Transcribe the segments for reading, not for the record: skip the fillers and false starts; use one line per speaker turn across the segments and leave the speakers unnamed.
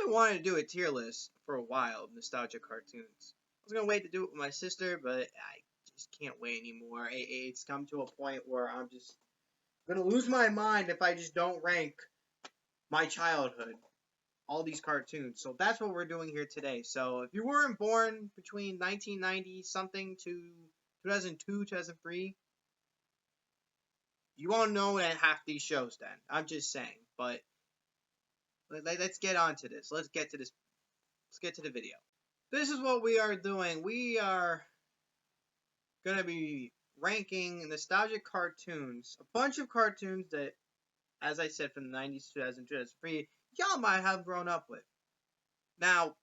been wanting to do a tier list for a while, nostalgia cartoons. I was gonna wait to do it with my sister, but I just can't wait anymore. It's come to a point where I'm just gonna lose my mind if I just don't rank my childhood, all these cartoons. So that's what we're doing here today. So if you weren't born between 1990 something to 2002, 2003, you won't know half these shows then. I'm just saying. But let's get on to this. Let's get to this. Let's get to the video. This is what we are doing. We are going to be ranking nostalgic cartoons. A bunch of cartoons that, as I said, from the 90s, 2000, 2003, y'all might have grown up with. Now,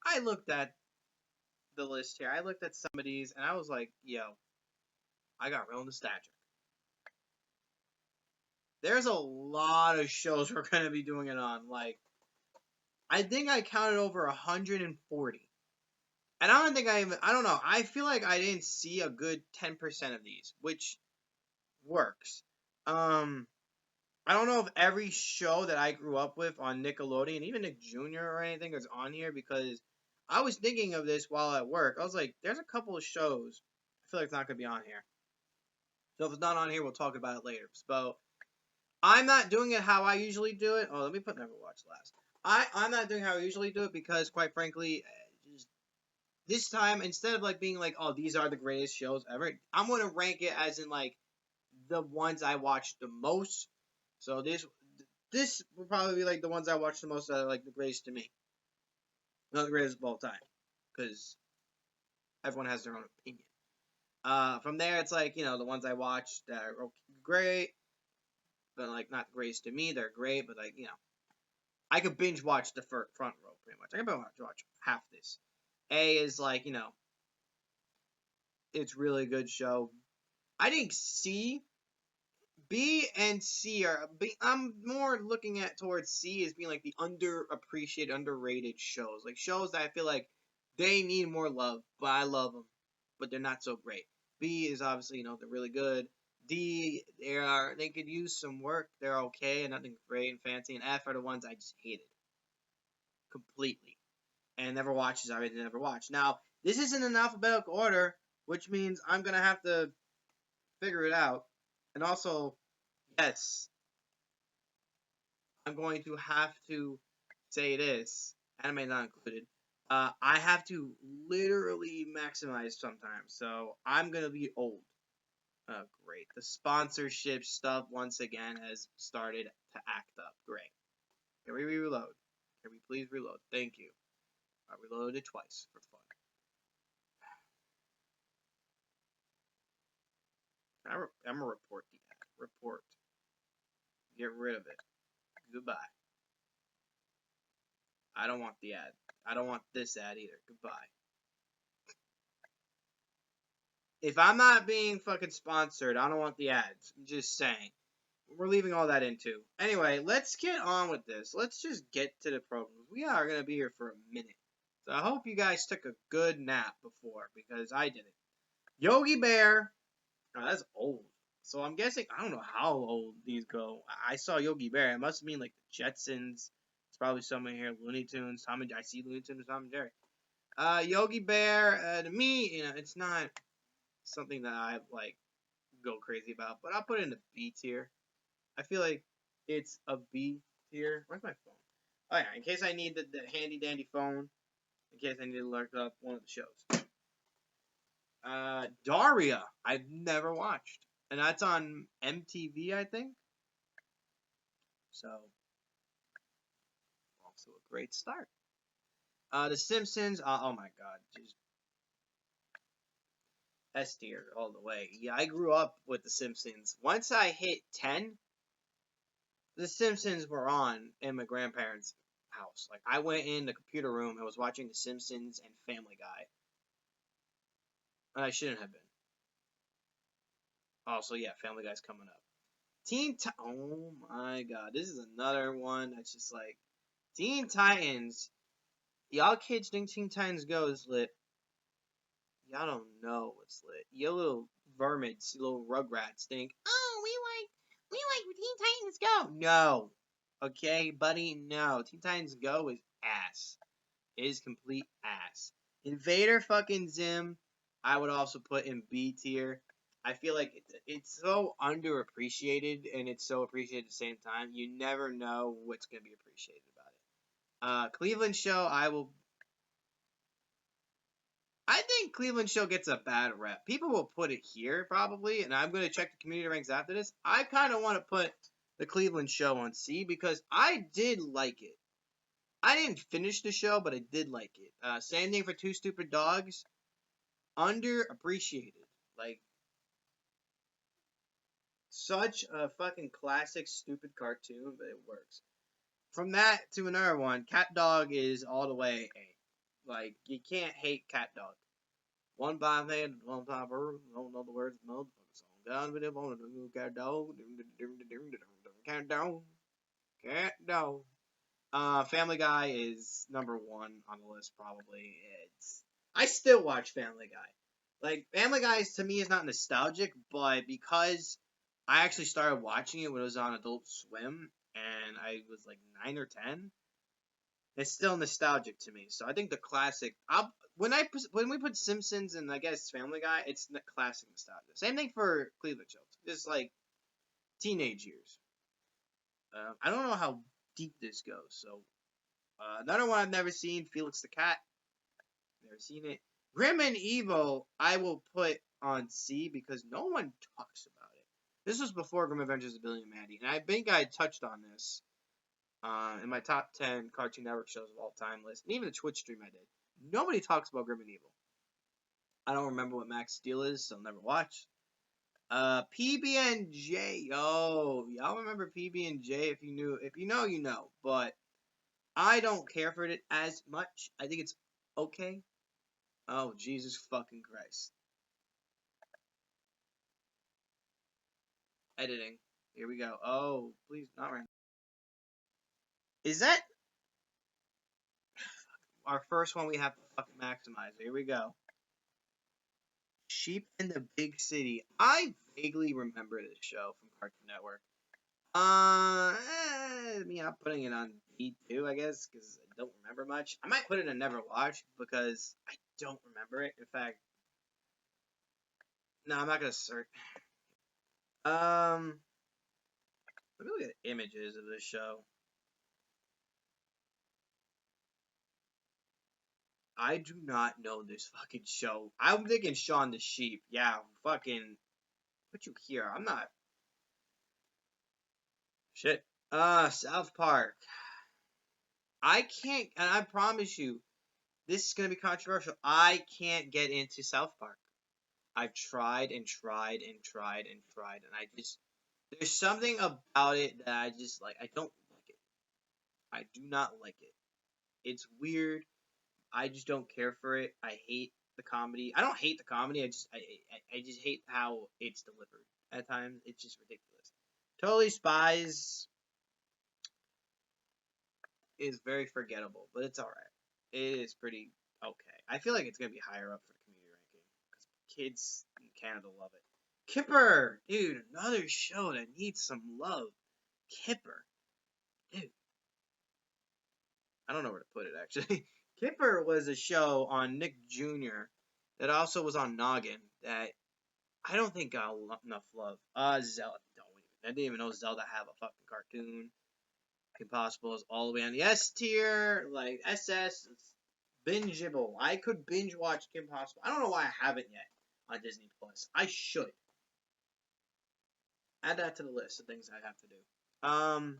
I looked at the list here. I looked at some of these, and I was like, yo, I got real nostalgic. There's a lot of shows we're going to be doing it on. Like, I think I counted over 140. And I don't think I don't know. I feel like I didn't see a good 10% of these, which works. I don't know if every show that I grew up with on Nickelodeon, even Nick Jr. or anything, is on here, because I was thinking of this while at work. I was like, there's a couple of shows I feel like it's not going to be on here. So if it's not on here, we'll talk about it later. So I'm not doing it how I usually do it. Oh, let me put Never Watch last. I'm not doing how I usually do it because, quite frankly, just this time, instead of like being like, oh, these are the greatest shows ever, I'm going to rank it as in like the ones I watched the most. So this will probably be like the ones I watched the most that are like the greatest to me. Not the greatest of all time, because everyone has their own opinion. From there, it's like, the ones I watched that are great, but like not the greatest to me. They're great, but like, I could binge watch the front row pretty much. I could binge watch half this. A is like, it's really good show. I think C, B, and C are. I'm more looking at towards C as being like the underappreciated, underrated shows. Like shows that I feel like they need more love, but I love them, but they're not so great. B is obviously, they're really good. D, they could use some work. They're okay and nothing great and fancy. And F are the ones I just hated completely. And Never Watch is already Never Watch. Now, this isn't in alphabetical order, which means I'm gonna have to figure it out. And also, yes, I'm going to have to say this, anime not included. I have to literally maximize sometimes, so I'm gonna be old. Oh, great. The sponsorship stuff once again has started to act up. Great. Can we reload? Can we please reload? Thank you. I reloaded it twice for fun. I'm gonna report the ad. Report. Get rid of it. Goodbye. I don't want the ad. I don't want this ad either. Goodbye. If I'm not being fucking sponsored, I don't want the ads. I'm just saying. We're leaving all that in too. Anyway, let's get on with this. Let's just get to the program. We are going to be here for a minute. So I hope you guys took a good nap before, because I didn't. Yogi Bear. Oh, that's old. So I'm guessing, I don't know how old these go. I saw Yogi Bear. It must mean like the Jetsons. It's probably somewhere here. Looney Tunes. I see Looney Tunes, Tom and Jerry. Yogi Bear, to me, it's not something that I like go crazy about, but I'll put it in the B tier. I feel like it's a B tier. Where's my phone? Oh yeah, in case I need the handy dandy phone, in case I need to look up one of the shows. Daria, I've never watched, and that's on MTV, I think. So, also a great start. The Simpsons. Oh my God, just S tier all the way. Yeah, I grew up with The Simpsons. Once I hit 10, The Simpsons were on in my grandparents' house. Like, I went in the computer room and was watching The Simpsons and Family Guy. And I shouldn't have been. Also, yeah, Family Guy's coming up. Oh my God, this is another one that's just like, Teen Titans. Y'all kids think Teen Titans Go is lit. Y'all don't know what's lit. You little vermins, you little rugrats think, oh, we like Teen Titans Go. No. Okay, buddy, no. Teen Titans Go is ass. It is complete ass. Invader fucking Zim, I would also put in B tier. I feel like it's so underappreciated and it's so appreciated at the same time. You never know what's gonna be appreciated about it. Cleveland Show, I think Cleveland Show gets a bad rep. People will put it here probably, and I'm gonna check the community ranks after this. I kind of want to put the Cleveland Show on C because I did like it. I didn't finish the show, but I did like it. Same thing for Two Stupid Dogs. Underappreciated. Like, such a fucking classic stupid cartoon, but it works. From that to another one, Cat Dog is all the way A. Like, you can't hate Cat Dog. One by hand, one time bird, don't know the words of the motherfucking song. Down with it, on the cat dog, cat dog, cat dog. Family Guy is number one on the list probably. I still watch Family Guy. Like Family Guy to me is not nostalgic, but because I actually started watching it when it was on Adult Swim and I was like 9 or 10, it's still nostalgic to me. So I think the classic. When we put Simpsons and I guess Family Guy, it's the classic nostalgia. Same thing for Cleveland Shows. Just like teenage years. I don't know how deep this goes. So another one I've never seen, Felix the Cat. Never seen it. Grim and Evil, I will put on C because no one talks about it. This was before Grim Adventures of Billy and Mandy, and I think I touched on this in my top 10 Cartoon Network shows of all time list, and even the Twitch stream I did. Nobody talks about Grim and Evil. I don't remember what Max Steel is, so I'll never watch. PB&J. Yo, y'all remember PB&J? If you know, you know. But I don't care for it as much. I think it's okay. Oh, Jesus fucking Christ. Editing. Here we go. Oh, please, not right. Is that our first one we have to fucking maximize? Here we go. Sheep in the Big City. I vaguely remember this show from Cartoon Network. I'm putting it on B2, I guess, because I don't remember much. I might put it in Never Watch because I don't remember it. In fact, no, I'm not gonna search. Let me look at images of this show. I do not know this fucking show. I'm thinking Shaun the Sheep. Yeah, fucking put you here. I'm not. Shit. South Park. I can't, and I promise you, this is gonna be controversial. I can't get into South Park. I've tried and tried and tried and tried, and I just there's something about it that I just like. I don't like it. I do not like it. It's weird. I just don't care for it. I hate the comedy. I don't hate the comedy. I just hate how it's delivered at times. It's just ridiculous. Totally Spies is very forgettable, but it's alright. It is pretty okay. I feel like it's gonna be higher up for the community ranking because kids in Canada love it. Kipper, dude, another show that needs some love. Kipper, dude, I don't know where to put it actually. Kipper was a show on Nick Jr. that also was on Noggin that I don't think got enough love. Zelda, I didn't even know Zelda have a fucking cartoon. Kim Possible is all the way on the S tier, like SS, it's bingeable. I could binge watch Kim Possible. I don't know why I haven't yet on Disney Plus. I should add that to the list of things I have to do.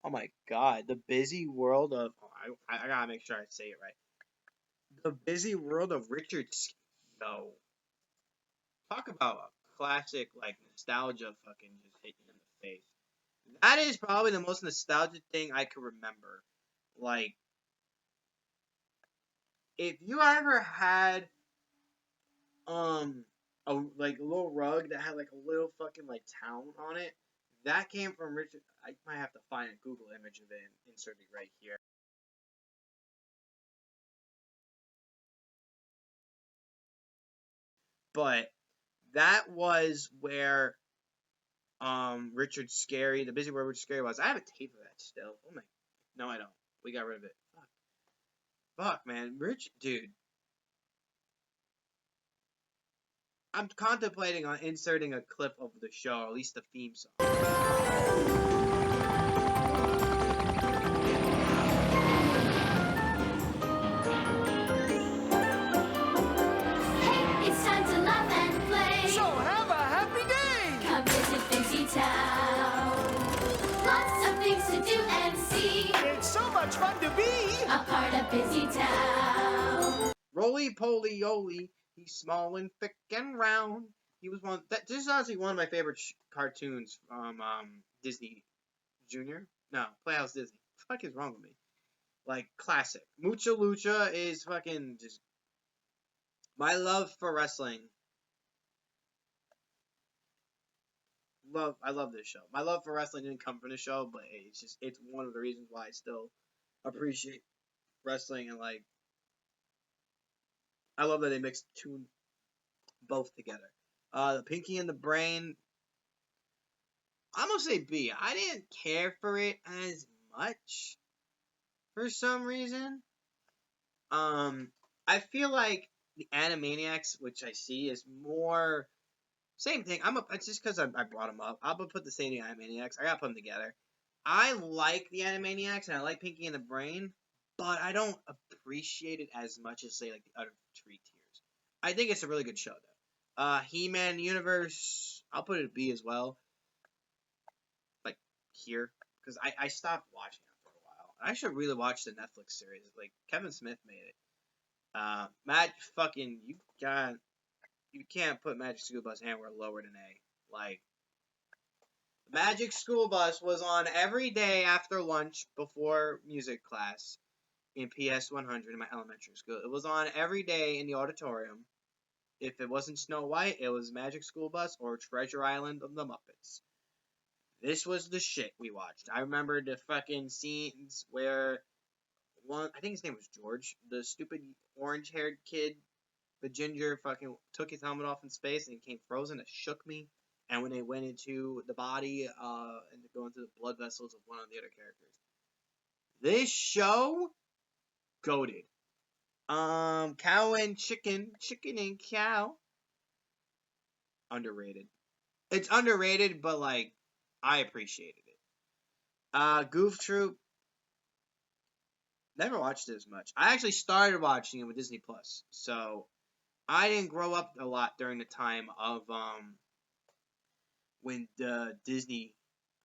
Oh my God, the busy world of I gotta make sure I say it right. The busy world of Richard. Yo, talk about a classic like nostalgia, fucking just hit you in the face. That is probably the most nostalgic thing I can remember. Like, if you ever had a like a little rug that had like a little fucking like town on it, that came from Richard. I might have to find a Google image of it and insert it right here. But that was where Richard Scary, the busy world Richard Scary was. I have a tape of that still. Oh my, no, I don't. We got rid of it. Fuck. Fuck, man. Rich, dude. I'm contemplating on inserting a clip of the show, or at least the theme song.
It's time to laugh and play.
So have a happy day!
Come visit Busy Town. Lots of things to do and see.
It's so much fun to be!
A part of Busy Town.
Roly Poly Oly, he's small and thick and round. He was one. This is honestly one of my favorite cartoons from Disney Junior. No, Playhouse Disney. What the fuck is wrong with me? Like classic. Mucha Lucha is fucking just my love for wrestling. I love this show. My love for wrestling didn't come from the show, but it's one of the reasons why I still appreciate wrestling, and like I love that they mixed both together. The Pinky and the Brain. I'm gonna say B. I didn't care for it as much for some reason. I feel like the Animaniacs, which I see, is more same thing. It's just because I brought them up. I'm gonna put the same Animaniacs. I gotta put them together. I like the Animaniacs and I like Pinky and the Brain, but I don't appreciate it as much as say like the other three tiers. I think it's a really good show though. He-Man Universe, I'll put it at B as well. Like here, because I stopped watching it for a while. I should really watch the Netflix series. Like Kevin Smith made it. You can't put Magic School Bus anywhere lower than A. Like Magic School Bus was on every day after lunch before music class in PS 100 in my elementary school. It was on every day in the auditorium. If it wasn't Snow White, it was Magic School Bus or Treasure Island of the Muppets. This was the shit we watched. I remember the fucking scenes where I think his name was George, the stupid orange-haired kid, the ginger, fucking took his helmet off in space and he came frozen. It shook me. And when they went into the body and go into the blood vessels of one of the other characters. This show, goated. Cow and chicken and cow. Underrated. It's underrated, but like I appreciated it. Goof Troop. Never watched it as much. I actually started watching it with Disney Plus, so I didn't grow up a lot during the time of when Disney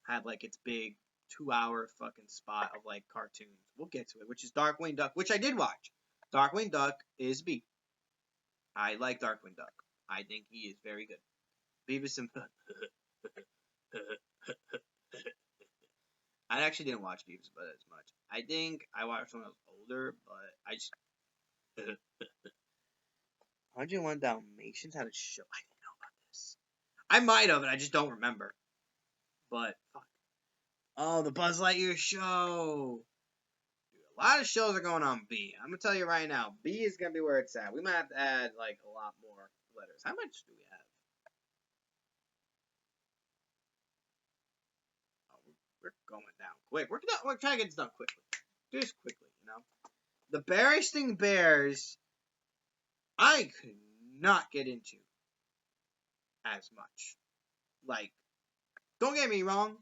had like its big 2-hour fucking spot of like cartoons. We'll get to it, which is Darkwing Duck, which I did watch. Darkwing Duck is B. I like Darkwing Duck. I think he is very good. Beavis and I actually didn't watch Beavis and Butthead as much. I think I watched when I was older, but I just 101 Dalmatians had a show. I didn't know about this. I might have, and I just don't remember. But fuck. Oh, the Buzz Lightyear show. Dude, a lot of shows are going on B. I'm gonna tell you right now, B is gonna be where it's at. We might have to add like a lot more letters. How much do we have? Oh, we're going down quick. We're trying to get this done quickly. Do this quickly, you know. The Berenstain Bears, I could not get into as much. Like, don't get me wrong.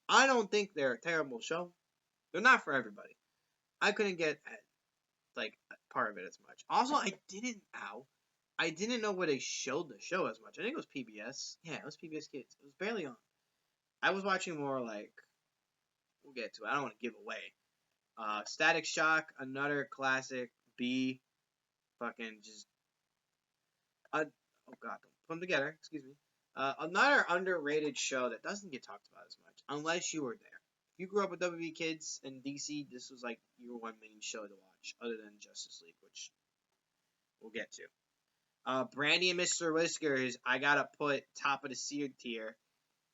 I don't think they're a terrible show. They're not for everybody. I couldn't get like part of it as much. Also, I didn't know where they showed the show as much. I think it was PBS. Yeah, it was PBS Kids. It was barely on. I was watching more like, we'll get to it. I don't want to give away. Static Shock, another classic. B, fucking just, oh god, don't put them together. Excuse me. Another underrated show that doesn't get talked about as much, unless you were there. If you grew up with WB Kids and DC, this was like your one main show to watch, other than Justice League, which we'll get to. Brandy and Mr. Whiskers, I gotta put top of the seared tier,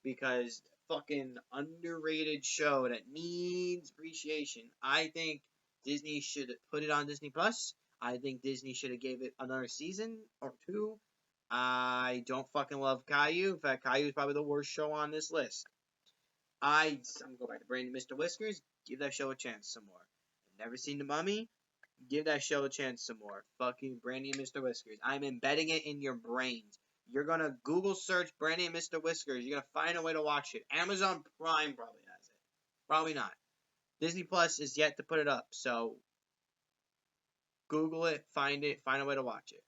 because fucking underrated show that needs appreciation. I think Disney should put it on Disney Plus. I think Disney should have gave it another season or two. I don't fucking love Caillou. In fact, Caillou is probably the worst show on this list. I'm gonna go back to Brandy and Mr. Whiskers. Give that show a chance some more. I've never seen The Mummy, Give that show a chance some more. Fucking Brandy and Mr. Whiskers. I'm embedding it in your brains. You're gonna Google search Brandy and Mr. Whiskers. You're gonna find a way to watch it. Amazon Prime probably has it. Probably not. Disney Plus is yet to put it up, so Google it, find a way to watch it.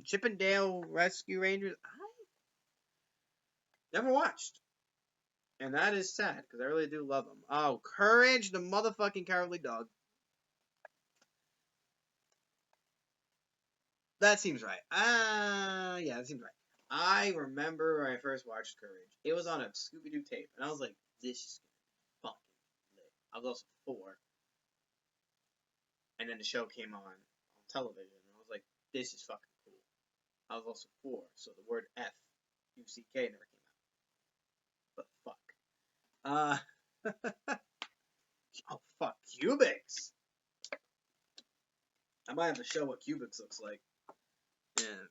Chip and Dale Rescue Rangers. I never watched. And that is sad, because I really do love them. Oh, Courage, the motherfucking Cowardly Dog. That seems right. Yeah, that seems right. I remember when I first watched Courage. It was on a Scooby-Doo tape, and I was like, this is fucking lit. I was also 4. And then the show came on television, and I was like, this is fucking cool. I was also 4, so the word F, U-C-K, never came out. But fuck. Oh, fuck. Cubics! I might have to show what Cubics looks like. Yeah.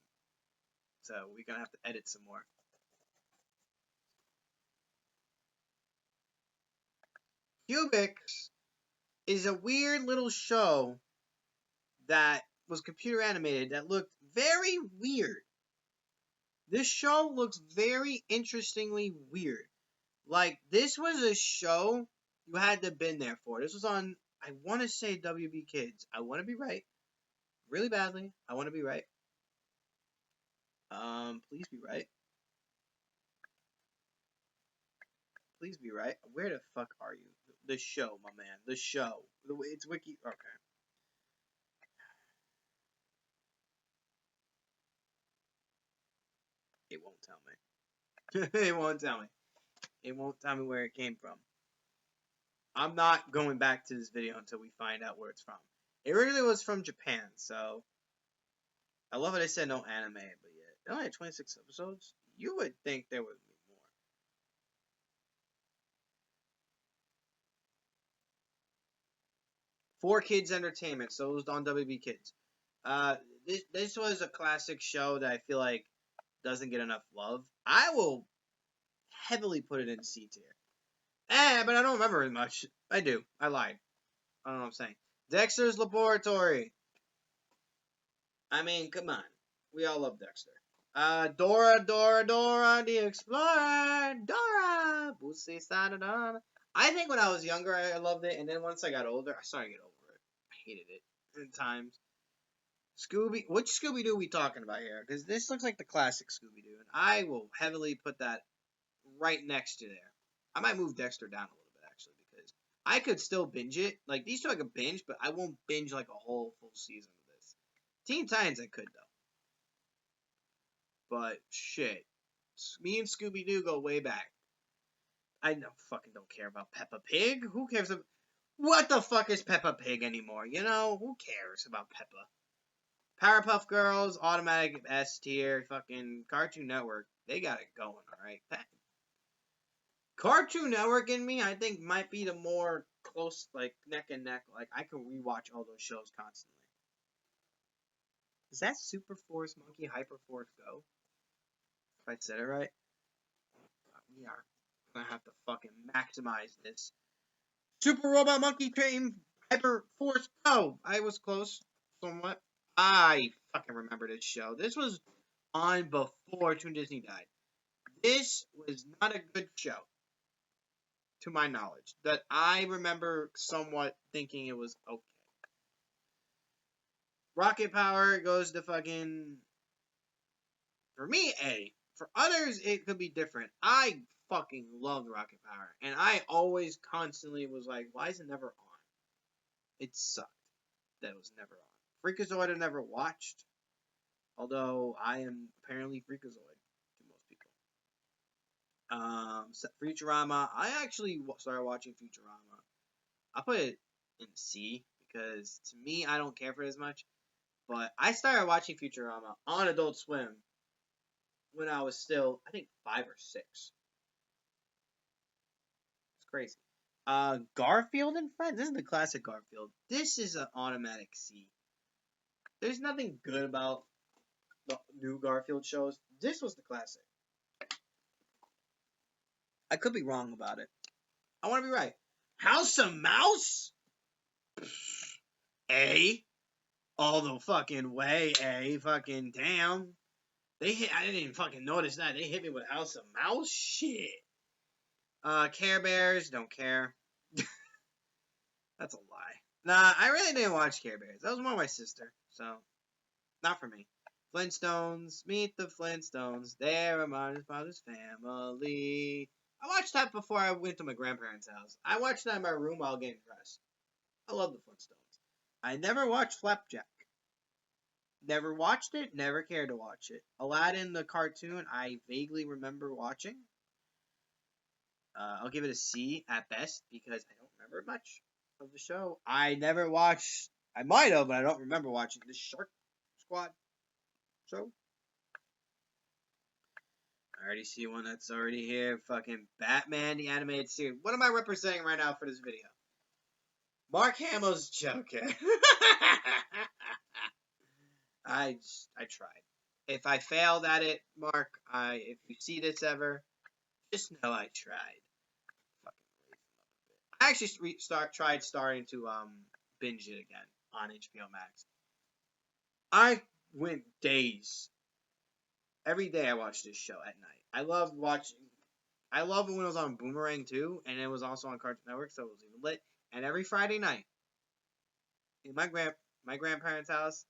So we're gonna have to edit some more. Cubics is a weird little show that was computer animated that looked very weird. This show looks very interestingly weird. Like, this was a show you had to have been there for. This was on, I want to say WB Kids. I want to be right. Really badly. I want to be right. Please be right. Please be right. Where the fuck are you? The show, my man. The show. It's wiki. Okay. It won't tell me. It won't tell me. It won't tell me where it came from. I'm not going back to this video until we find out where it's from. It originally was from Japan, so I love how they said no anime, but yeah, they only had 26 episodes. You would think there would be more. For Kids Entertainment, so it was on WB Kids. This was a classic show that I feel like doesn't get enough love. I will heavily put it in C tier. But I don't remember as much. I do. I lied. I don't know what I'm saying. Dexter's Laboratory. I mean, come on. We all love Dexter. Dora the Explorer. Dora. I think when I was younger, I loved it. And then once I got older, I started to get over it. I hated it at times. Scooby. Which Scooby-Doo are we talking about here? Because this looks like the classic Scooby-Doo. And I will heavily put that right next to there. I might move Dexter down a little bit, actually, because I could still binge it. Like, these two I could binge, but I won't binge, like, a whole full season of this. Teen Titans I could, though. But, shit. Me and Scooby-Doo go way back. I fucking don't care about Peppa Pig. Who cares about... What the fuck is Peppa Pig anymore? You know? Who cares about Peppa? Powerpuff Girls, automatic S tier, fucking Cartoon Network. They got it going, alright? Cartoon Network and me, I think, might be the more close, like, neck and neck. Like, I can rewatch all those shows constantly. Is that Super Force Monkey Hyper Force Go? If I said it right? We are gonna have to fucking maximize this. Super Robot Monkey Train Hyper Force Go! I was close, somewhat. I fucking remember this show. This was on before Toon Disney died. This was not a good show, to my knowledge, that I remember somewhat thinking it was okay. Rocket Power goes to fucking... For me, A. For others, it could be different. I fucking loved Rocket Power, and I always constantly was like, why is it never on? It sucked that it was never on. Freakazoid I never watched, although I am apparently Freakazoid to most people. Futurama, I actually started watching Futurama. I put it in C because to me, I don't care for it as much. But I started watching Futurama on Adult Swim when I was still, I think, 5 or 6. It's crazy. Garfield and Friends. This is the classic Garfield. This is an automatic C. There's nothing good about the new Garfield shows. This was the classic. I could be wrong about it. I want to be right. House of Mouse? A. All the fucking way, A. Fucking damn. They hit. I didn't even fucking notice that. They hit me with House of Mouse? Shit. Care Bears, don't care. That's a lie. Nah, I really didn't watch Care Bears. That was more my sister, so not for me. Flintstones, meet the Flintstones. They're my father's family. I watched that before I went to my grandparents' house. I watched that in my room while getting dressed. I love the Flintstones. I never watched Flapjack. Never watched it, never cared to watch it. Aladdin, the cartoon, I vaguely remember watching. I'll give it a C at best because I don't remember much of the show. I never watched. I might have, but I don't remember watching the Shark Squad show. I already see one that's already here. Fucking Batman, the animated series. What am I representing right now for this video? Mark Hamill's Joker. I tried. If I failed at it, Mark, if you see this ever, just know I tried. I actually tried starting to binge it again on HBO Max. I went days. Every day I watched this show at night. I love watching. I love it when it was on Boomerang too, and it was also on Cartoon Network, so it was even lit. And every Friday night, in my grandparents' house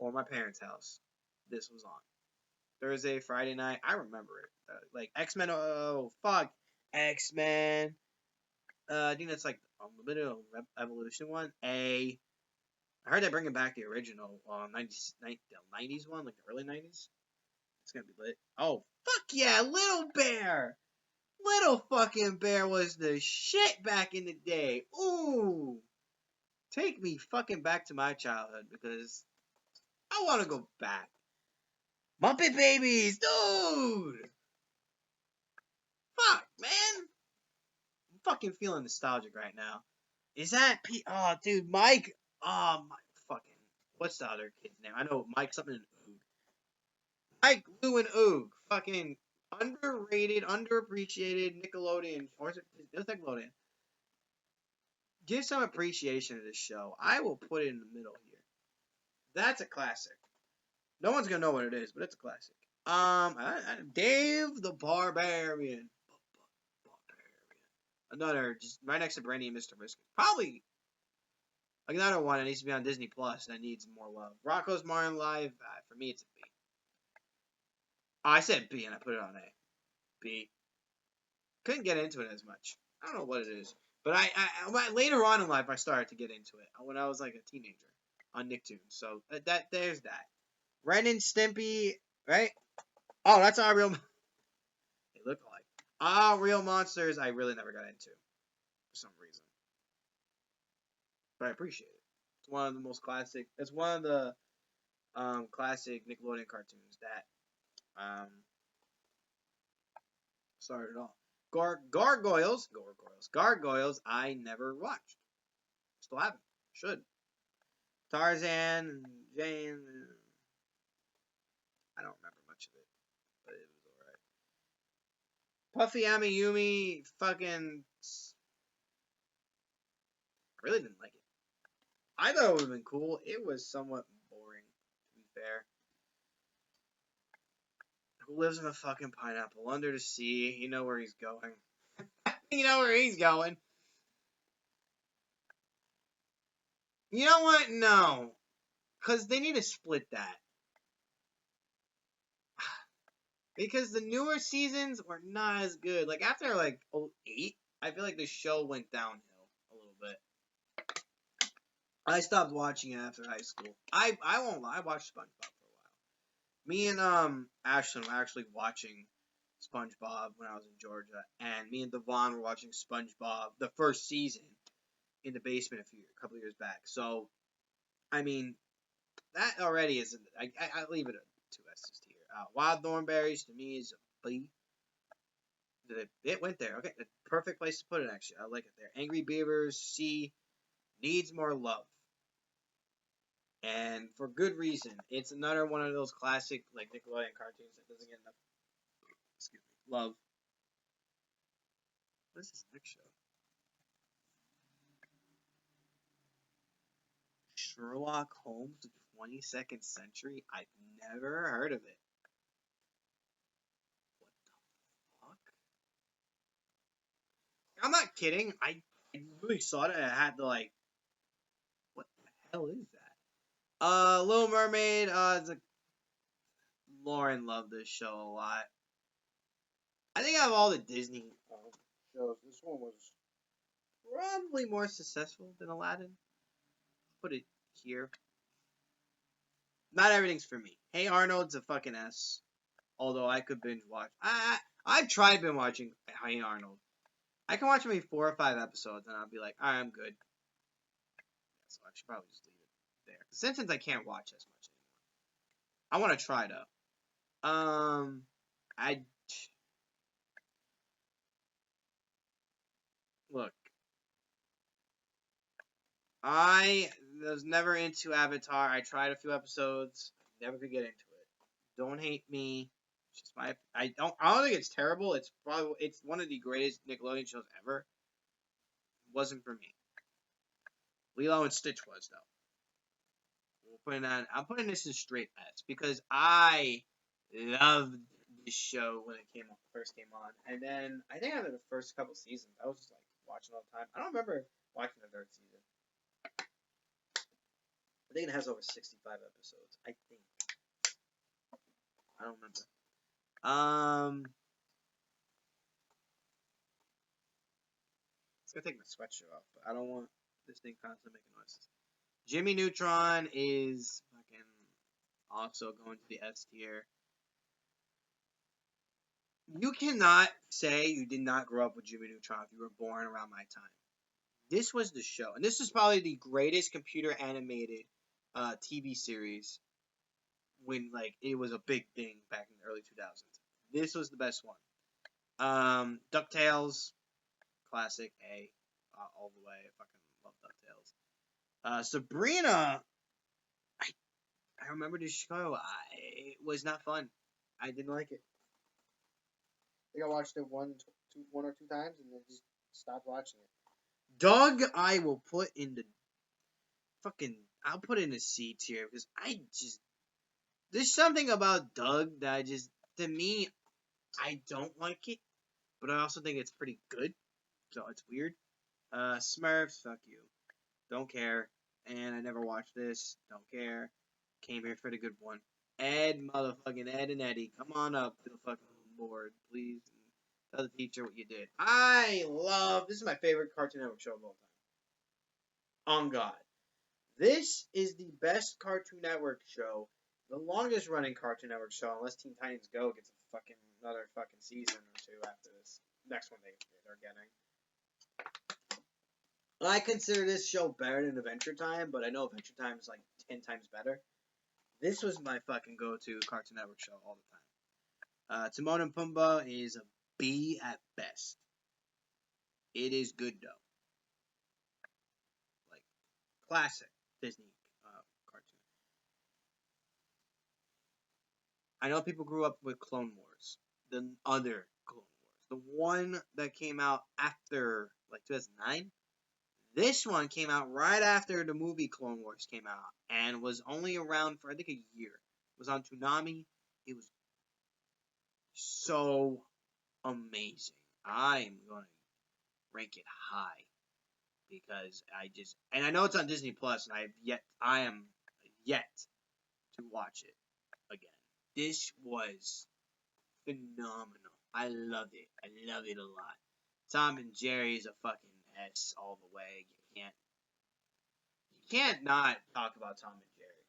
or my parents' house, this was on. Thursday, Friday night, I remember it. Like X-Men. Oh fuck, X-Men. I think that's like Unlimited Evolution one. I heard they're bringing back the original 90s one, like the early 90s. It's gonna be lit. Oh, fuck yeah, Little Bear! Little fucking Bear was the shit back in the day. Ooh! Take me fucking back to my childhood because I want to go back. Muppet Babies! Dude! Fuck, man! I'm fucking feeling nostalgic right now. Is that Oh, dude, Mike. Oh, my fucking. What's the other kid's name? I know Mike something. Mike, Lou, and Oog. Fucking underrated, underappreciated Nickelodeon. Or is it? It's Nickelodeon. Give some appreciation to this show. I will put it in the middle here. That's a classic. No one's gonna know what it is, but it's a classic. Dave the Barbarian. Another, just right next to Brandy and Mr. Whiskers. Probably another one that needs to be on Disney Plus that needs more love. Rocko's Modern Life, for me, it's a B. Oh, I said B and I put it on A. B. Couldn't get into it as much. I don't know what it is. But I later on in life, I started to get into it when I was like a teenager on Nicktoons. So there's that. Ren and Stimpy, right? Oh, that's our real. They look alike. Real Monsters, I really never got into for some reason. But I appreciate it. It's one of the most classic. It's one of the classic Nickelodeon cartoons that started it all. Gargoyles, I never watched. Still haven't. Should. Tarzan and Jane. I don't remember much of it, but it was alright. Puffy Amiyumi, fucking. I really didn't like it. I thought it would have been cool. It was somewhat boring, to be fair. Who lives in a fucking pineapple under the sea? You know where he's going. You know where he's going. You know what? No. Because they need to split that. Because the newer seasons were not as good. Like, after, like, 08, I feel like the show went downhill a little bit. I stopped watching it after high school. I won't lie. I watched SpongeBob for a while. Me and Ashlyn were actually watching SpongeBob when I was in Georgia. And me and Devon were watching SpongeBob, the first season, in the basement a couple years back. So, I mean, that already isn't. I leave it a 2 S's tier. Wild Thornberries to me is a B. It went there. Okay, the perfect place to put it. Actually, I like it there. Angry Beavers C. Needs more love, and for good reason. It's another one of those classic like Nickelodeon cartoons that doesn't get enough love. What is this next show? Sherlock Holmes, the 22nd century? I've never heard of it. What the fuck? I'm not kidding. I really saw it and I had to like, what the hell is that? Little Mermaid, Lauren loved this show a lot. I think out of all the Disney shows, this one was probably more successful than Aladdin. Put it here. Not everything's for me. Hey Arnold's a fucking S. Although I could binge watch. I've tried binge watching Hey Arnold. I can watch maybe 4 or 5 episodes and I'll be like, alright, I'm good. So I should probably just leave it there. Simpsons I can't watch as much anymore. I want to try though. Look. I was never into Avatar. I tried a few episodes. Never could get into it. Don't hate me. It's just my. I don't think it's terrible. It's one of the greatest Nickelodeon shows ever. It wasn't for me. Lilo and Stitch was though. I'm putting this in straight S because I loved this show when it first came on, and then I think after the first couple seasons, I was just like watching all the time. I don't remember watching the 3rd season. I think it has over 65 episodes. I think. I don't remember. It's gonna take my sweatshirt off, but I don't want this thing constantly making noises. Jimmy Neutron is fucking also going to the S tier. You cannot say you did not grow up with Jimmy Neutron if you were born around my time. This was the show, and this is probably the greatest computer animated TV series when like it was a big thing back in the early 2000s. This was the best one. DuckTales, classic A, all the way. I fucking love DuckTales. Sabrina, I remember this show. It was not fun. I didn't like it. I think I watched it one or two times and then just stopped watching it. Doug, I will put in the I'll put in the C tier because there's something about Doug that to me, I don't like it, but I also think it's pretty good, so it's weird. Smurfs, fuck you. Don't care, and I never watched this, don't care. Came here for the good one. Ed and Eddie, come on up to the fucking board, please. Tell the teacher what you did. This is my favorite Cartoon Network show of all time. On God. This is the best Cartoon Network show, the longest running Cartoon Network show, unless Teen Titans Go gets another fucking season or 2 after this next one they're getting. I consider this show better than Adventure Time, but I know Adventure Time is like 10 times better. This was my fucking go-to Cartoon Network show all the time. Timon and Pumbaa is a B at best. It is good though. Like, classic Disney cartoon. I know people grew up with Clone Wars. The other Clone Wars. The one that came out after, like, 2009. This one came out right after the movie Clone Wars came out. And was only around for, I think, a year. It was on Toonami. It was so amazing. I'm going to rank it high. Because and I know it's on Disney Plus, and I am yet to watch it again. This was phenomenal. I love it. I love it a lot. Tom and Jerry is a fucking S all the way. You can't not talk about Tom and Jerry.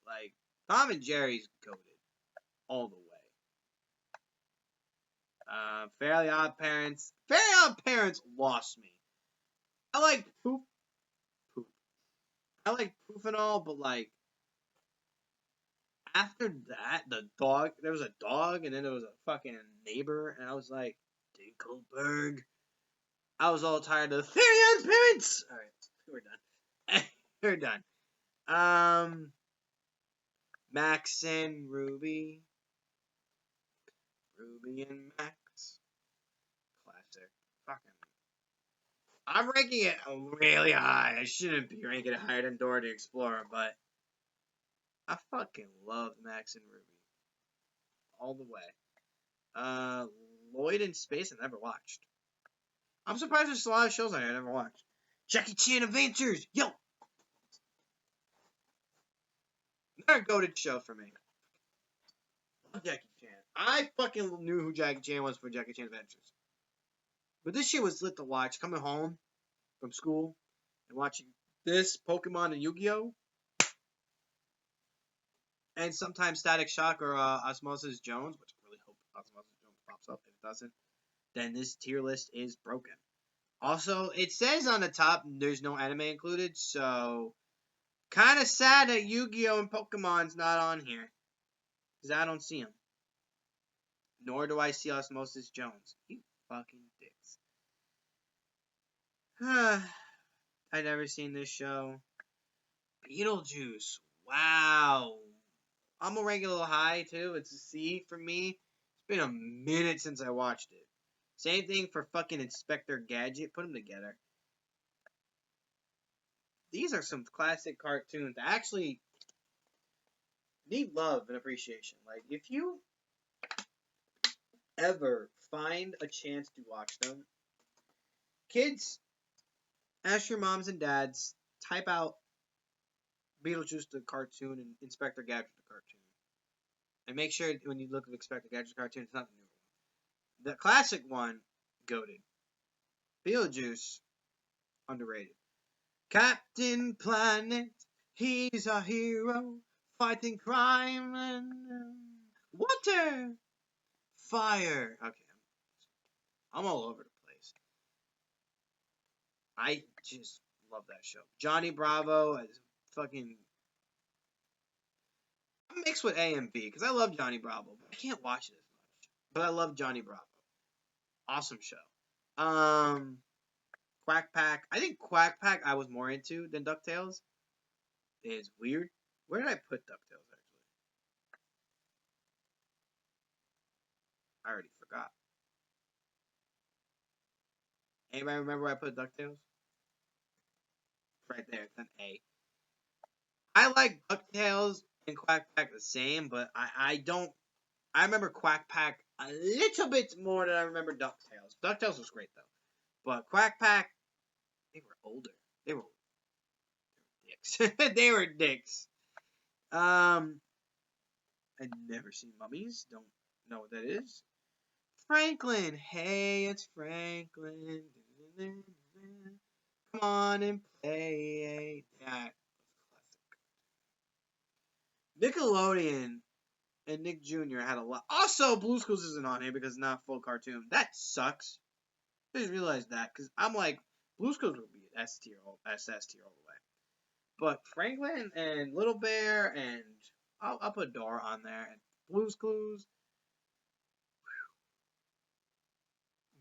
Like, Tom and Jerry's goated all the way. Fairly Odd Parents. Fairly Odd Parents lost me. I like Poop. I like Poof and all, but like after that, there was a dog, and then there was a fucking neighbor, and I was like, Dinkelberg. I was all tired of Fairly Odd Parents. All right, we're done. We're done. Max and Ruby. Ruby and Max. Classic. Fucking I'm ranking it really high. I shouldn't be ranking it higher than Dora the Explorer, but I fucking love Max and Ruby all the way. Lloyd in Space I never watched. I'm surprised there's a lot of shows I never watched. Jackie Chan Adventures, yo. Another goated show for me. Love Jackie Chan. I fucking knew who Jackie Chan was for Jackie Chan Adventures. But this shit was lit to watch. Coming home from school and watching this, Pokemon and Yu-Gi-Oh! And sometimes Static Shock or Osmosis Jones, which I really hope Osmosis Jones pops up. If it doesn't, then this tier list is broken. Also, it says on the top there's no anime included, so kind of sad that Yu-Gi-Oh! And Pokemon's not on here. Because I don't see them. Nor do I see Osmosis Jones. You fucking dicks. I never seen this show. Beetlejuice. Wow. I'm gonna rank it a little high too. It's a C for me. It's been a minute since I watched it. Same thing for fucking Inspector Gadget. Put them together. These are some classic cartoons that actually need love and appreciation. Like, if you ever find a chance to watch them, kids, ask your moms and dads, type out Beetlejuice the cartoon and Inspector Gadget the cartoon. And make sure when you look at Inspector Gadget the cartoon, it's not the new one. The classic one, goated. Beetlejuice, underrated. Captain Planet, he's our hero, fighting crime and water, fire. Okay, I'm all over the place. I just love that show. Johnny Bravo is fucking. I'm mixed with A and B because I love Johnny Bravo, but I can't watch it as much. But I love Johnny Bravo. Awesome show. Quack Pack. I think Quack Pack I was more into than DuckTales. It's weird. Where did I put DuckTales, actually? I already forgot. Anybody remember where I put DuckTales? Right there. It's an A. I like DuckTales and Quack Pack the same, but I don't... I remember Quack Pack a little bit more than I remember DuckTales. DuckTales was great, though. But Quack Pack, they were older. They were dicks. They were dicks. I'd never seen Mummies. Don't know what that is. Franklin. Hey, it's Franklin. Come on and play. Yeah, Nickelodeon and Nick Jr. had a lot. Also, Blue's Clues isn't on here because it's not full cartoon. That sucks. I just realized that because I'm like, Blue's Clues would be S tier, SS tier all the way. But Franklin and Little Bear and I'll put Dora on there and Blue's Clues.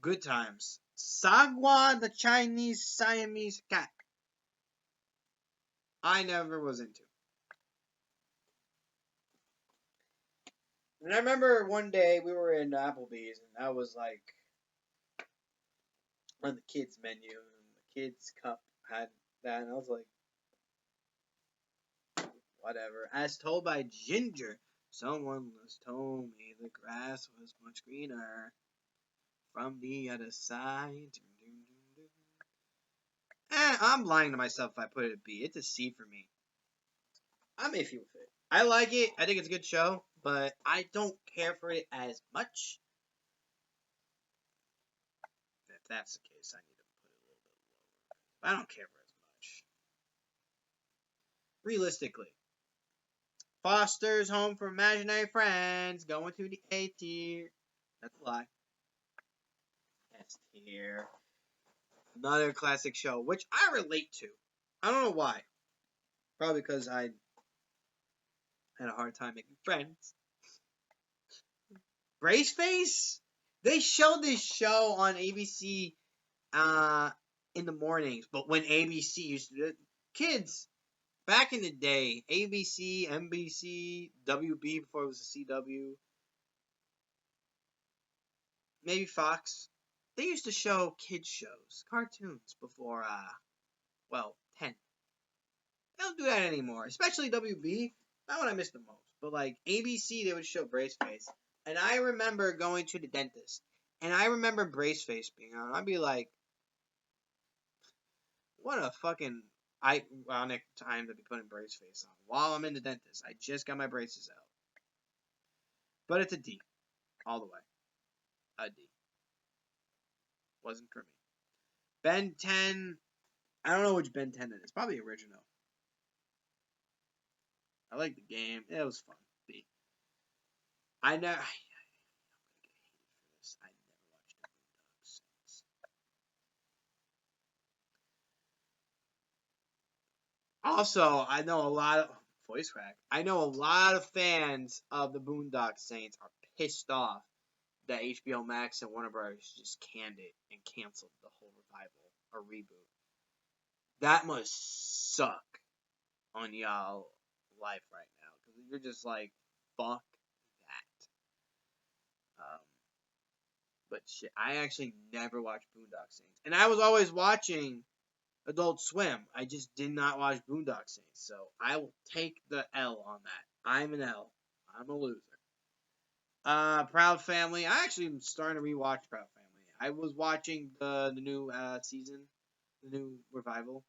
Good times. Sagwa, the Chinese Siamese cat. I never was into. And I remember one day we were in Applebee's and I was like on the kids menu and the kids cup had that and I was like, whatever. As told by Ginger, someone was told me the grass was much greener from the other side. I'm lying to myself if I put it at B. It's a C for me. I'm iffy with it. I like it. I think it's a good show, but I don't care for it as much. If that's the case, I need to put it a little bit lower. I don't care for it as much. Realistically, Foster's Home for Imaginary Friends going to the A tier. That's a lie. S tier. Another classic show, which I relate to. I don't know why. Probably because I had a hard time making friends. Braceface? They showed this show on ABC in the mornings, but when ABC used to do it, kids, back in the day, ABC, NBC, WB before it was a CW, maybe Fox, they used to show kids shows, cartoons before, 10. They don't do that anymore, especially WB. Not what I miss the most, but like ABC, they would show Braceface, and I remember going to the dentist, and I remember Braceface being on. I'd be like, what a fucking ironic time to be putting Braceface on while I'm in the dentist. I just got my braces out, but it's a D, all the way, a D. Wasn't for me. Ben 10. I don't know which Ben 10 it is. Probably original. I like the game. It was fun. B. I never. I never watched the Boondocks Saints. Also, I know a lot of voice crack. I know a lot of fans of the Boondock Saints are pissed off that HBO Max and Warner Bros. Just canned it and canceled the whole revival or reboot. That must suck on y'all life right now because you're just like, fuck that. But shit, I actually never watched Boondock Saints, and I was always watching Adult Swim. I just did not watch Boondock Saints, so I will take the L on that. I'm an L. I'm a loser. Proud Family. I actually am starting to rewatch Proud Family. I was watching the new season, the new revival.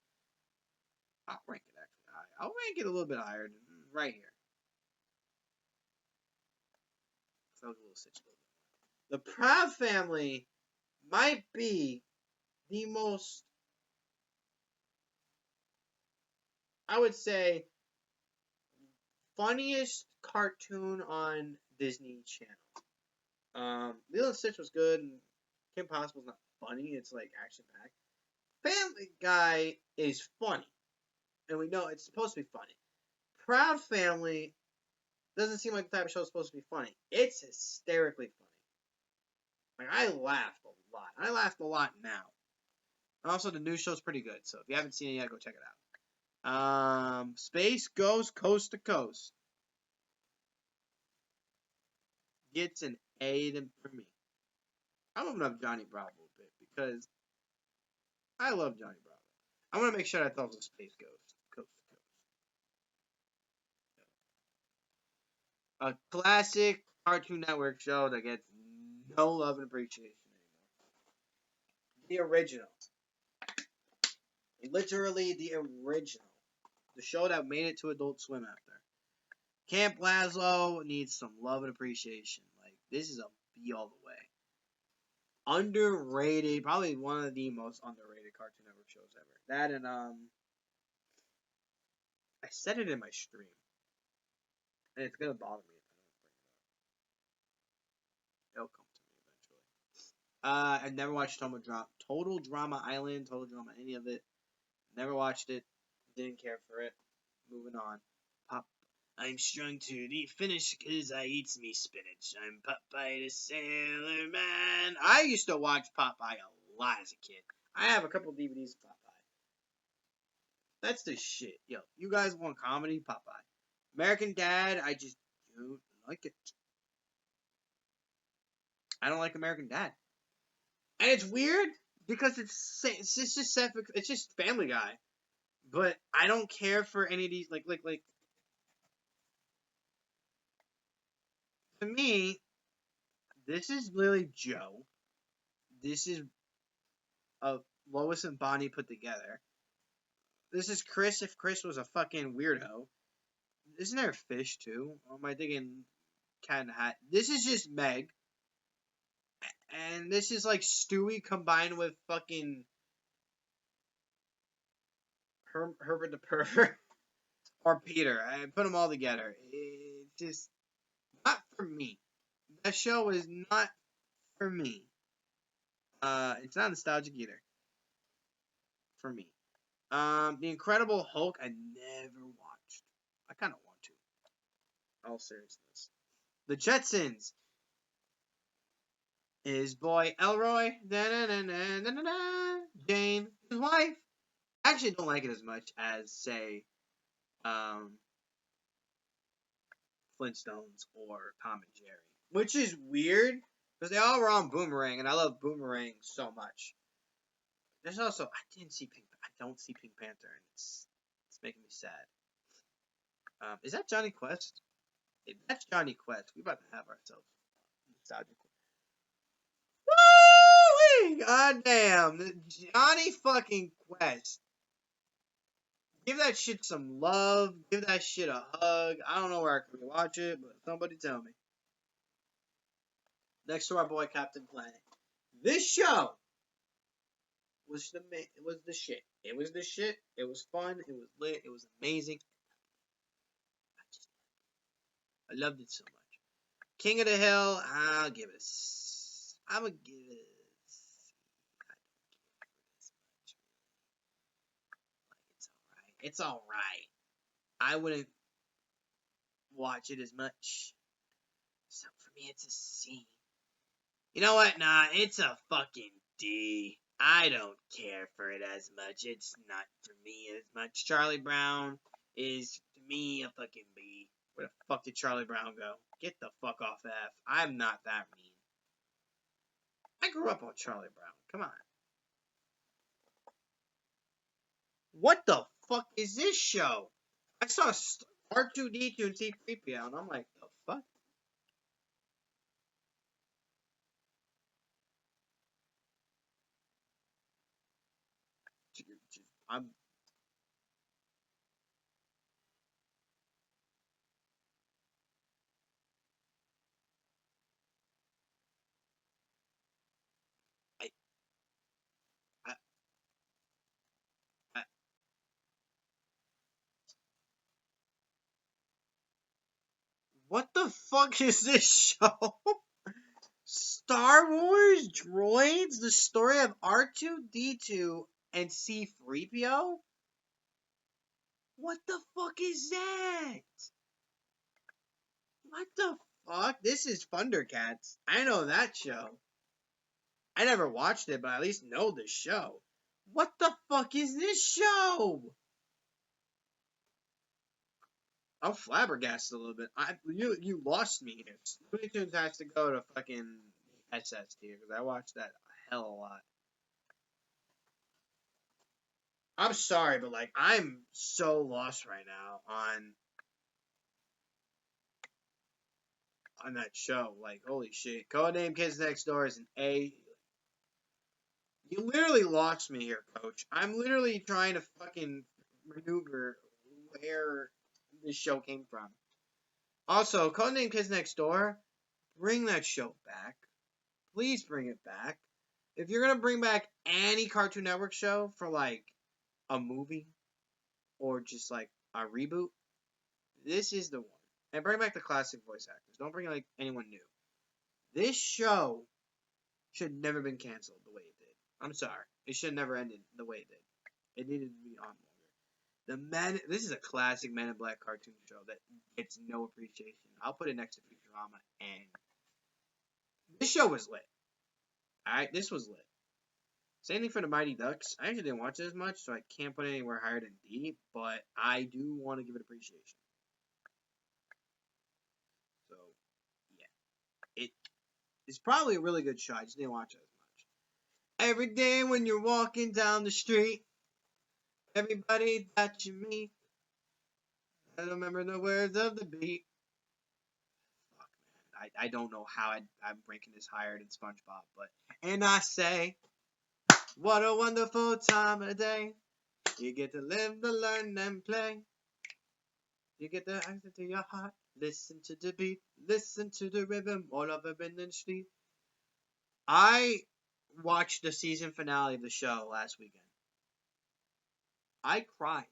I'll rank it actually high. I'll rank it a little bit higher than right here. Felt a little stitched a little bit. The Proud Family might be the most, I would say, funniest cartoon on Disney Channel. Lilo and Stitch was good, and Kim Possible's not funny. It's like action packed. Family Guy is funny, and we know it's supposed to be funny. Proud Family doesn't seem like the type of show that's supposed to be funny. It's hysterically funny. Like, I laughed a lot. I laughed a lot now. And also, the new show's pretty good, so if you haven't seen it yet, go check it out. Space Ghost Coast to Coast gets an A for me. I'm moving up Johnny Bravo a bit because I love Johnny Bravo. I want to make sure that thought was Space Ghost Coast to Coast. A classic Cartoon Network show that gets no love and appreciation anymore. The original. Literally the original. The show that made it to Adult Swim after. Camp Lazlo needs some love and appreciation. Like, this is a B all the way. Underrated. Probably one of the most underrated Cartoon Network shows ever. That and, I said it in my stream. And it's gonna bother me if I don't bring it up. It'll come to me eventually. I never watched Total Drama Island, Total Drama, any of it. Never watched it. Didn't care for it. Moving on. I'm strung to the finish because I eats me spinach. I'm Popeye the Sailor Man. I used to watch Popeye a lot as a kid. I have a couple DVDs of Popeye. That's the shit. Yo, you guys want comedy? Popeye. American Dad, I just don't like it. I don't like American Dad. And it's weird because it's just Family Guy. But I don't care for any of these, like, to me, this is Lily Joe. This is Lois and Bonnie put together. This is Chris if Chris was a fucking weirdo. Isn't there a fish too? Or am I thinking Cat in the Hat? This is just Meg. And this is like Stewie combined with fucking Herbert the Pervert. Or Peter. I put them all together. It's just not for me. That show is not for me. It's not nostalgic either. For me. The Incredible Hulk, I never watched. I kind of want to. All seriousness. The Jetsons. His boy Elroy. Jane, his wife. I actually don't like it as much as, say, Flintstones or Tom and Jerry. Which is weird Because they all were on Boomerang, and I love Boomerang so much. There's also I don't see Pink Panther, and it's making me sad. Is that Johnny Quest? If that's Johnny Quest, we about to have ourselves nostalgic. Woo! God damn, Johnny fucking Quest. Give that shit some love. Give that shit a hug. I don't know where I can watch it, but somebody tell me. Next to our boy Captain Planet. This show was the shit. It was the shit. It was fun. It was lit. It was amazing. I loved it so much. King of the Hill, I'll give it I'm gonna give it a C. I don't care for this much. Like, it's alright. I wouldn't watch it as much. So for me, it's a C. You know what? Nah, it's a fucking D. I don't care for it as much. It's not for me as much. Charlie Brown is, to me, a fucking B. Where the fuck did Charlie Brown go? Get the fuck off F. I'm not that mean. I grew up on Charlie Brown. Come on. What the fuck is this show? I saw R2-D2 and C-3PO, and I'm like, the fuck? I'm... What the fuck is this show? Star Wars Droids? The story of R2-D2 and C-3PO? What the fuck is that? What the fuck? This is Thundercats. I know that show. I never watched it, but I at least know the show. What the fuck is this show? I'm flabbergasted a little bit. You lost me here. Looney Tunes has to go to fucking SS tier because I watched that a hell of a lot. I'm sorry, but like I'm so lost right now on that show. Like holy shit, Codename Kids Next Door is an A. You literally lost me here, Coach. I'm literally trying to fucking maneuver where this show came from. Also, Codename Kids Next Door, bring that show back. Please bring it back. If you're gonna bring back any Cartoon Network show for like a movie or just like a reboot, this is the one. And bring back the classic voice actors. Don't bring like anyone new. This show should never been canceled the way it did. I'm sorry. It should never ended the way it did. It needed to be on longer. This is a classic Men in Black cartoon show that gets no appreciation. I'll put it next to Futurama, and this show was lit. Alright, this was lit. Same thing for the Mighty Ducks. I actually didn't watch it as much, so I can't put it anywhere higher than D, but I do want to give it appreciation. So, yeah. It's probably a really good show. I just didn't watch it as much. Every day when you're walking down the street, everybody that you meet, I don't remember the words of the beat. Fuck, man. I don't know how I'm ranking this higher than SpongeBob, but... And I say, what a wonderful time of the day. You get to live, to learn, and play. You get to access to your heart. Listen to the beat. Listen to the rhythm all over the street. I watched the season finale of the show last weekend. I cried.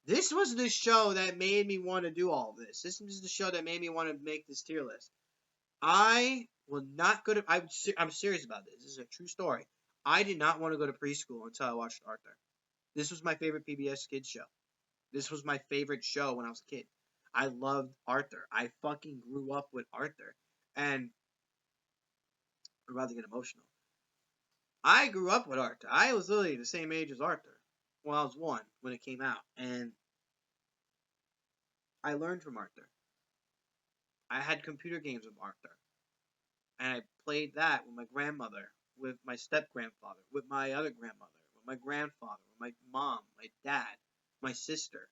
This was the show that made me want to do all this. This was the show that made me want to make this tier list. I will not go to... I'm serious about this. This is a true story. I did not want to go to preschool until I watched Arthur. This was my favorite PBS Kids show. This was my favorite show when I was a kid. I loved Arthur. I fucking grew up with Arthur. And I'm about to get emotional. I grew up with Arthur. I was literally the same age as Arthur. Well, I was 1 when it came out. And I learned from Arthur. I had computer games with Arthur. and I played that with my grandmother, with my step grandfather, with my other grandmother, with my grandfather, with my mom, my dad, my sister.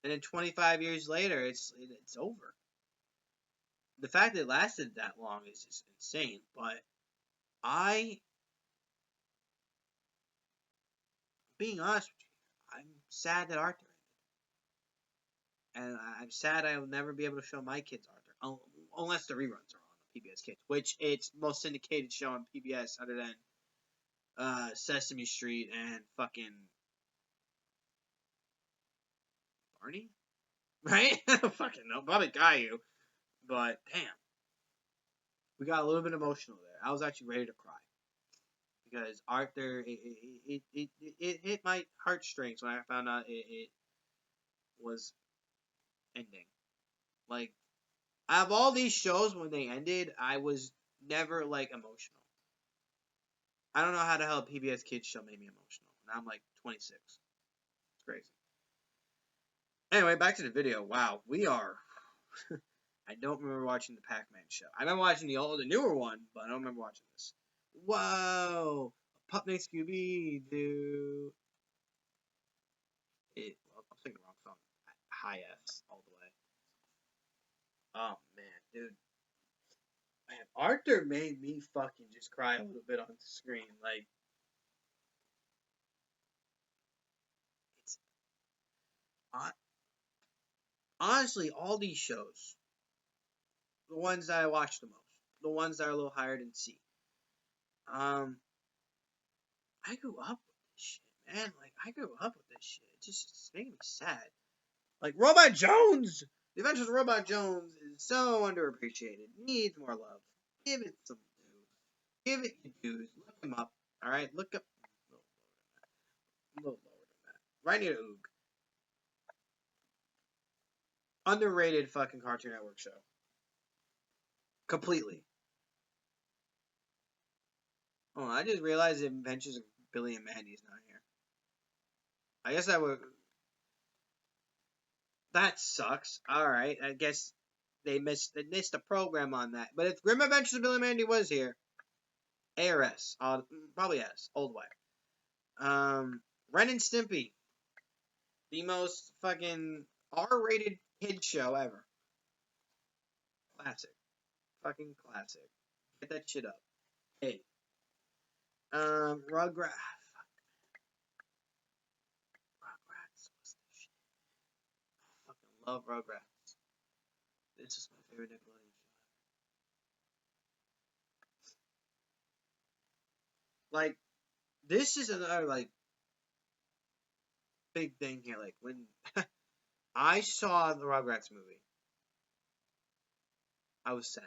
And then 25 years later, it's over. The fact that it lasted that long is just insane. But being honest with you, I'm sad that Arthur ended. And I'm sad I will never be able to show my kids Arthur. Unless the reruns are on PBS Kids. Which it's most syndicated show on PBS other than Sesame Street and fucking Barney? Right? Fucking no. Probably Caillou. But, damn. We got a little bit emotional there. I was actually ready to cry. Because Arthur, it hit my heartstrings when I found out it was ending. Like, out of all these shows, when they ended, I was never, like, emotional. I don't know how the hell a PBS Kids show made me emotional. Now I'm, like, 26. It's crazy. Anyway, back to the video. Wow, we are... I don't remember watching the Pac-Man show. I remember watching the newer one, but I don't remember watching this. Whoa! Pup named Scooby-Doo. I'm singing the wrong song. High F's all the way. Oh, man, dude. Man, Arthur made me fucking just cry a little bit on the screen. Like, it's... honestly, all these shows, the ones that I watch the most, the ones that are a little higher than C, I grew up with this shit, man. Like, I grew up with this shit. It's making me sad. Like, Robot Jones! The Adventures of Robot Jones is so underappreciated. Needs more love. Give it some dues. Give it your dues. Look him up. Alright? Look up. A little lower than that. Right near Oog. Underrated fucking Cartoon Network show. Completely. Oh, I just realized the Adventures of Billy and Mandy's not here. I guess that sucks. Alright, I guess they missed the program on that. But if Grim Adventures of Billy and Mandy was here, A or S. Probably S. Old way. Ren and Stimpy. The most fucking R-rated kid show ever. Classic. Fucking classic. Get that shit up. Hey. Rugrats. Rugrats was the shit. I fucking love Rugrats. This is my favorite Nickelodeon show. Like, this is another, like, big thing here. Like, when I saw the Rugrats movie, I was sad.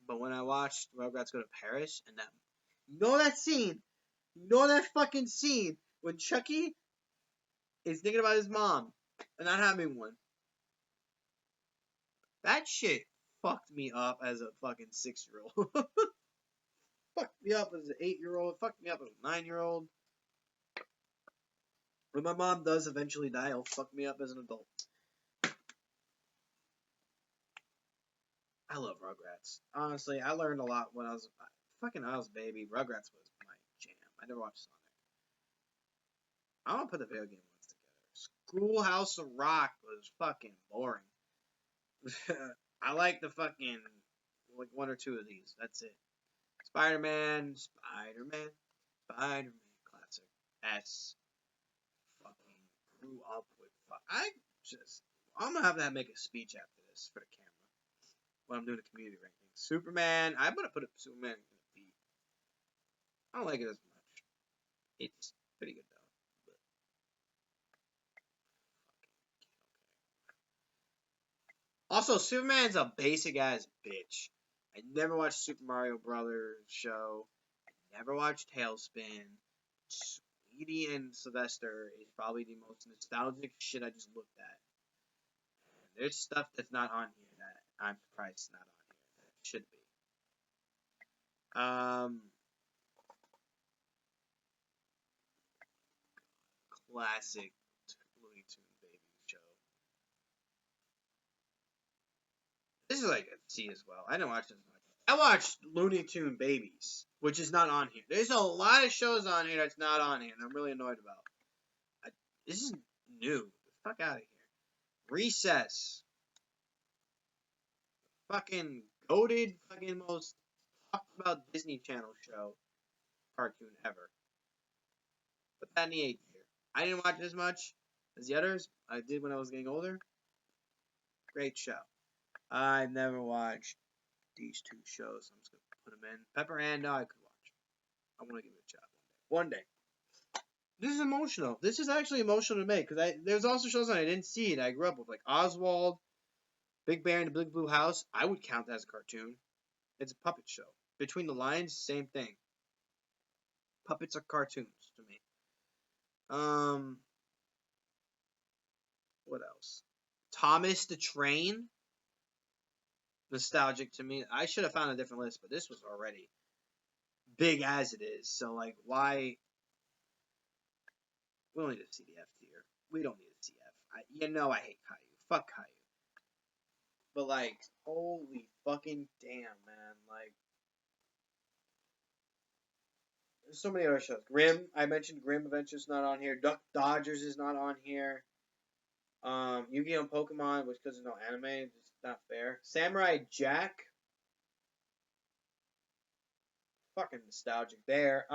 But when I watched Rugrats Go to Paris, and that scene, that fucking scene when Chucky is thinking about his mom and not having one. That shit fucked me up as a fucking 6-year-old. Fucked me up as an 8-year-old. Fucked me up as a 9-year-old. When my mom does eventually die, it'll fuck me up as an adult. I love Rugrats. Honestly, I learned a lot when I was a baby. Rugrats was my jam. I never watched Sonic. I want to put the video game ones together. Schoolhouse of Rock was fucking boring. I like the fucking, like, one or two of these. That's it. Spider-Man. Classic. S. Fucking grew up with. I'm gonna have to make a speech after this for the camera when I'm doing the community ranking. Superman. I'm gonna put Superman in the B. I don't like it as much. It's pretty good though. Also, Superman's a basic ass bitch. I never watched Super Mario Brothers show. I never watched Tailspin. Sweetie and Sylvester is probably the most nostalgic shit I just looked at. And there's stuff that's not on here that I'm surprised it's not on here that it should be. Classic Looney Tunes baby show. is like a C as well. I didn't watch this much. I watched Looney Tune Babies, which is not on here. There's a lot of shows on here that's not on here, and I'm really annoyed about. This is new. Get the fuck out of here. Recess. Fucking goated, fucking most talked about Disney Channel show cartoon ever. Put that in the 8th tier. I didn't watch as much as the others. I did when I was getting older. Great show. I've never watched these two shows. I'm just gonna put them in. Pepper and I could watch. I want to give it a shot one day. This is emotional. This is actually emotional to me because there's also shows that I didn't see that I grew up with, like Oswald, Big Bear and the Big Blue House. I would count that as a cartoon. It's a puppet show. Between the Lines, same thing. Puppets are cartoons to me. What else? Thomas the Train. Nostalgic to me. I should have found a different list, but this was already big as it is. So, like, why? We don't need to see the F tier. We don't need to see F. I hate Caillou. Fuck Caillou. But, like, holy fucking damn, man. Like, there's so many other shows. Grimm. I mentioned Grimm Adventures not on here. Duck Dodgers is not on here. Yu-Gi-Oh! And Pokemon, which because there's no anime, it's not fair. Samurai Jack. Fucking nostalgic there.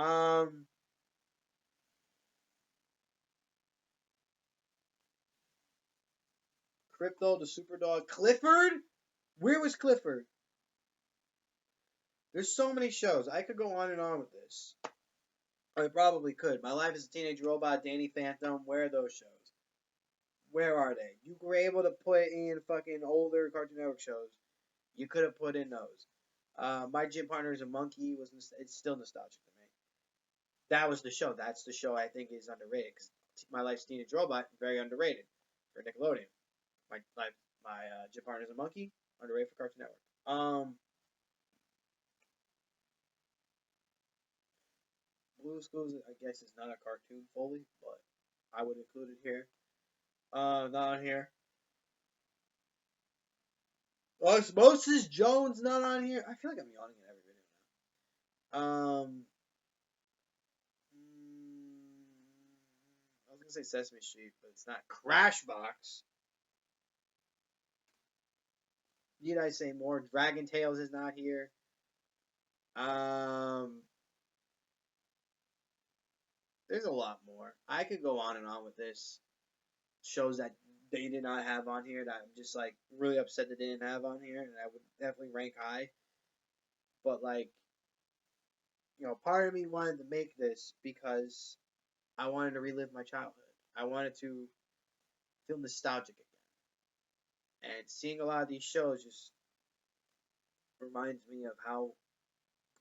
Crypto, the Super Dog. Clifford? Where was Clifford? There's so many shows. I could go on and on with this. I probably could. My Life as a Teenage Robot, Danny Phantom. Where are those shows? Where are they? You were able to put in fucking older Cartoon Network shows. You could have put in those. My Gym Partner is a Monkey. It's still nostalgic to me. That was the show. That's the show I think is underrated. Because My Life's Teenage Robot, very underrated for Nickelodeon. My Gym Partner is a Monkey, underrated for Cartoon Network. Blue Schools, I guess, is not a cartoon fully, but I would include it here. Not on here. Osmosis Jones not on here. I feel like I'm yawning in every video now. I was gonna say Sesame Street, but it's not. Crashbox. Need I say more? Dragon Tales is not here. There's a lot more. I could go on and on with this. Shows that they did not have on here that I'm just like really upset that they didn't have on here, and I would definitely rank high. But like, part of me wanted to make this because I wanted to relive my childhood. I wanted to feel nostalgic again. And seeing a lot of these shows just reminds me of how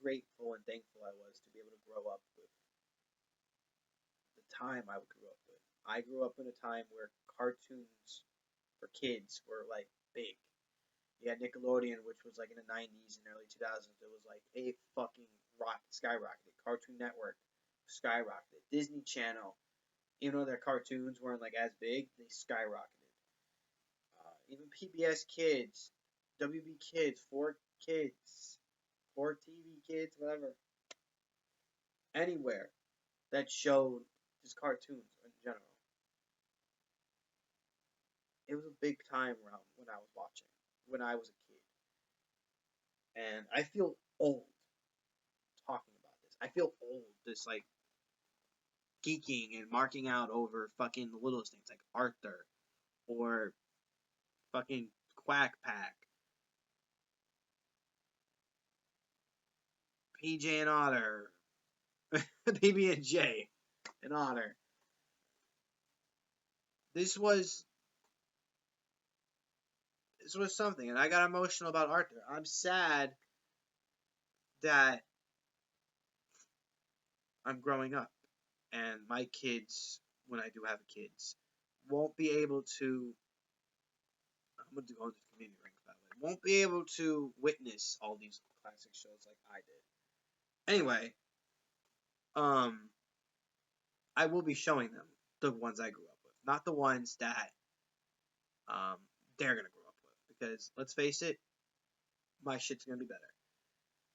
grateful and thankful I was to be able to grow up with the time I grew up with. I grew up in a time where cartoons for kids were like big. You had Nickelodeon, which was like in the 90s and early 2000s. It was like a fucking skyrocketed. Cartoon Network skyrocketed. Disney Channel, even though their cartoons weren't like as big, they skyrocketed. Even PBS Kids, WB Kids, 4Kids, 4TV Kids, whatever. Anywhere that showed just cartoons in general. It was a big time around when I was watching, when I was a kid. And I feel old talking about this. I feel old, just like geeking and marking out over fucking the littlest things like Arthur or fucking Quack Pack, PJ and Otter, PB and J and Otter. This was something, and I got emotional about Arthur. I'm sad that I'm growing up, and my kids, when I do have kids, won't be able to. I'm going to go into the community ranks, by the way. Won't be able to witness all these classic shows like I did. Anyway, I will be showing them the ones I grew up with, not the ones that they're gonna grow up with. Because let's face it, my shit's gonna be better.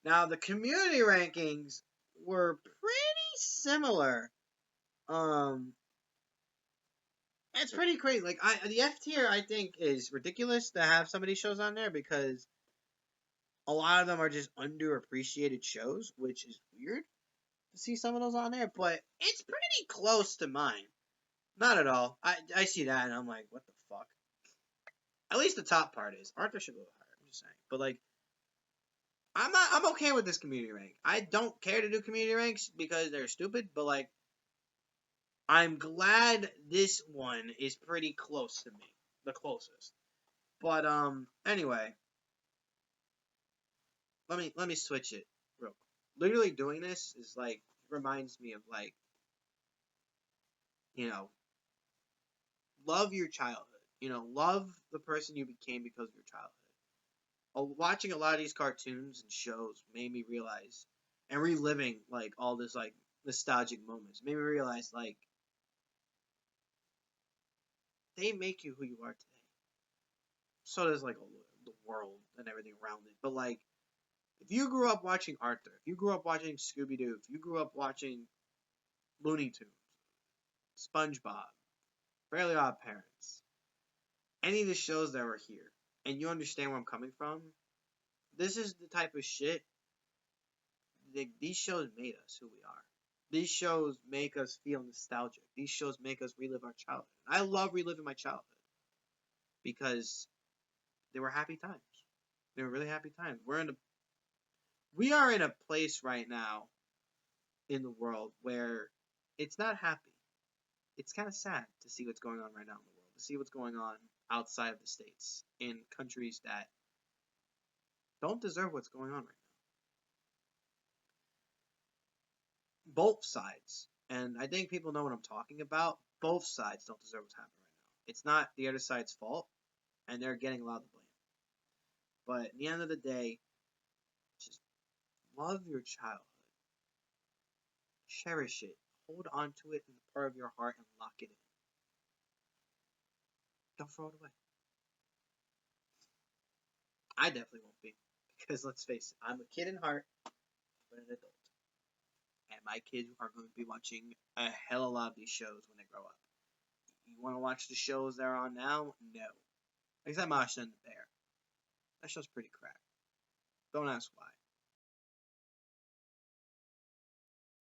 Now the community rankings were pretty similar. It's pretty crazy. Like the F tier, I think, is ridiculous to have some of these shows on there because a lot of them are just underappreciated shows, which is weird to see some of those on there. But it's pretty close to mine. Not at all. I see that and I'm like, what the fuck? At least the top part is. Arthur should go higher. I'm just saying. But like, I'm okay with this community rank. I don't care to do community ranks because they're stupid. But like, I'm glad this one is pretty close to me, the closest. But anyway, let me switch it real quick. Literally doing this is like reminds me of like, you know, love your childhood. You know, love the person you became because of your childhood. Watching a lot of these cartoons and shows made me realize, and reliving like all this like nostalgic moments made me realize like they make you who you are today. So does like the world and everything around it. But like, if you grew up watching Arthur, if you grew up watching Scooby Doo, if you grew up watching Looney Tunes, SpongeBob, Fairly Odd Parents, any of the shows that were here, and you understand where I'm coming from, this is the type of shit. These shows made us who we are. These shows make us feel nostalgic. These shows make us relive our childhood. I love reliving my childhood because they were happy times. They were really happy times. We are in a place right now in the world where it's not happy. It's kind of sad to see what's going on right now in the world. To see what's going on outside of the States in countries that don't deserve what's going on right now. Both sides, and I think people know what I'm talking about, both sides don't deserve what's happening right now. It's not the other side's fault, and they're getting a lot of the blame. But at the end of the day, just love your childhood. Cherish it. Hold on to it in the part of your heart and lock it in. Don't throw it away. I definitely won't be. Because let's face it, I'm a kid in heart, but an adult. And my kids are going to be watching a hell of a lot of these shows when they grow up. You want to watch the shows they're on now? No. Except Masha and the Bear. That show's pretty crap. Don't ask why.